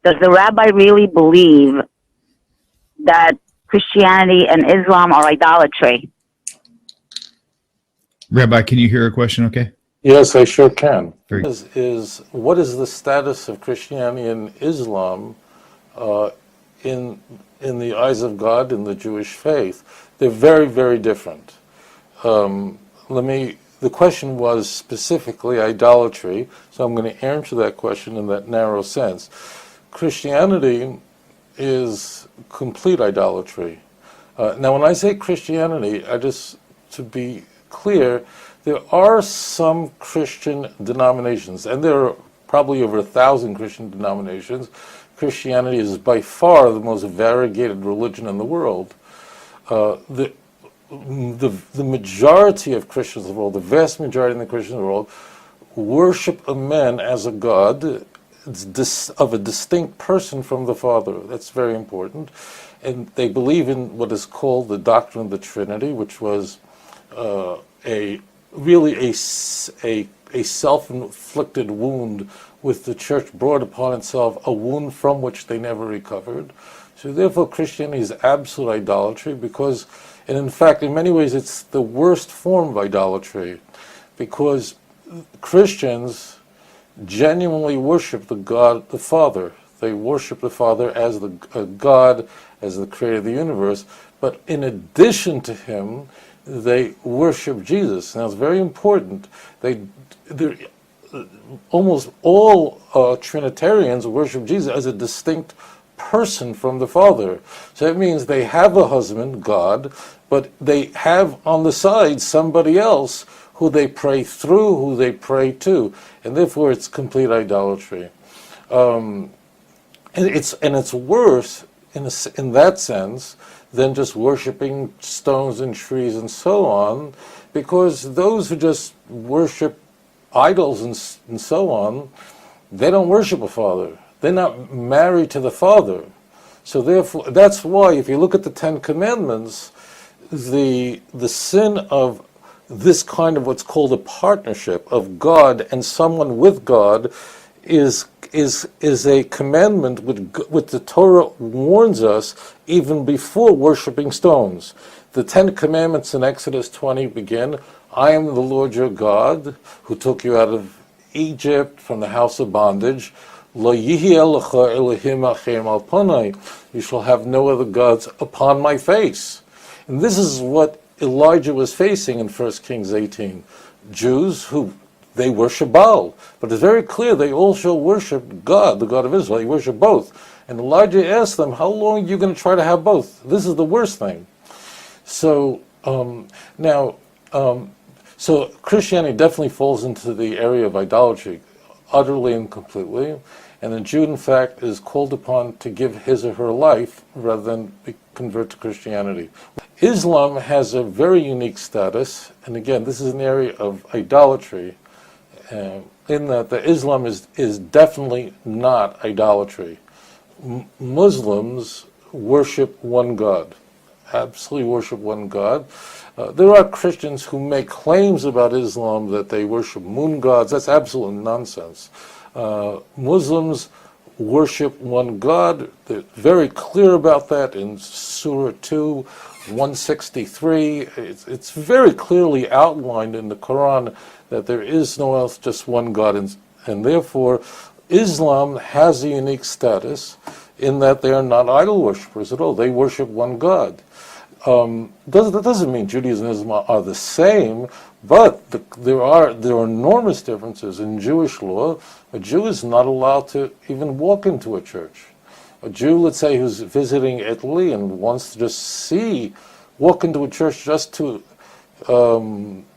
does the rabbi really believe that Christianity and Islam are idolatry? Rabbi, can you hear her question okay? Yes, I sure can. Very- Is what is the status of Christianity and Islam in the eyes of God in the Jewish faith? They're very, very different. The question was specifically idolatry, so I'm going to answer that question in that narrow sense. Christianity is complete idolatry. Now, when I say Christianity, to be clear, there are some Christian denominations, and there are probably over 1,000 Christian denominations. Christianity is by far the most variegated religion in the world. The majority of Christians in the world, the vast majority of the Christians in the world, worship a man as a god of a distinct person from the Father. That's very important. And they believe in what is called the doctrine of the Trinity, which was a self-inflicted wound which the church brought upon itself, a wound from which they never recovered. So therefore Christianity is absolute idolatry because, and in fact in many ways it's the worst form of idolatry, because Christians genuinely worship the God, the Father. They worship the Father as the God, as the creator of the universe, but in addition to him, they worship Jesus. Now it's very important. Almost all Trinitarians worship Jesus as a distinct person from the Father. So that means they have a husband, God, but they have on the side somebody else who they pray through, who they pray to, and therefore it's complete idolatry. And it's worse in that sense than just worshiping stones and trees and so on, because those who just worship idols and so on, they don't worship a father. They're not married to the Father. So therefore, that's why if you look at the Ten Commandments, the sin of this kind of what's called a partnership of God and someone with God is a commandment which the Torah warns us even before worshiping stones. The Ten Commandments in Exodus 20 begin, I am the Lord your God who took you out of Egypt from the house of bondage. Lo yihi elecha Elohim achem al panai. You shall have no other gods upon my face. And this is what Elijah was facing in 1 Kings 18. Jews who they worship Baal, but it's very clear they also worship God, the God of Israel. They worship both. And Elijah asked them, how long are you going to try to have both? This is the worst thing. So so Christianity definitely falls into the area of idolatry, utterly and completely. And the Jew, in fact, is called upon to give his or her life rather than convert to Christianity. Islam has a very unique status, and again, this is an area of idolatry, in that the Islam is definitely not idolatry. Muslims worship one God, absolutely worship one God. There are Christians who make claims about Islam that they worship moon gods. That's absolute nonsense. Muslims worship one God. They're very clear about that in Surah 2, 163. It's very clearly outlined in the Quran that there is no else, just one God, and therefore Islam has a unique status in that they are not idol worshippers at all. They worship one God. That doesn't mean Judaism and Islam are the same, but there are enormous differences. In Jewish law, a Jew is not allowed to even walk into a church. A Jew, let's say, who's visiting Italy and wants to just walk into a church just to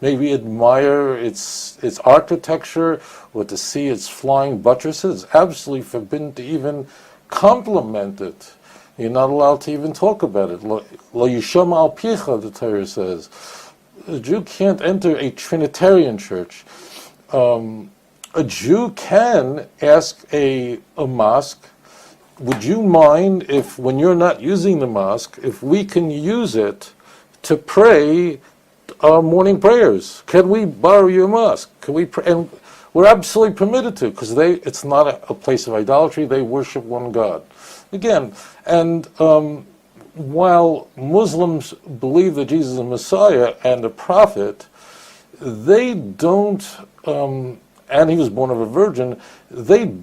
maybe admire its architecture or to see its flying buttresses, it's absolutely forbidden to even compliment it. You're not allowed to even talk about it. Lo yishama al picha, the Torah says. A Jew can't enter a Trinitarian church. A Jew can ask a mosque, would you mind if, when you're not using the mosque, if we can use it to pray our morning prayers? Can we borrow your mosque? Can we pray? And We're absolutely permitted to, because it's not a place of idolatry. They worship one God. Again, and while Muslims believe that Jesus is a Messiah and a prophet, they don't, and he was born of a virgin, they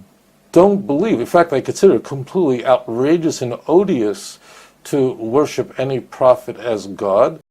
don't believe, in fact, they consider it completely outrageous and odious to worship any prophet as God.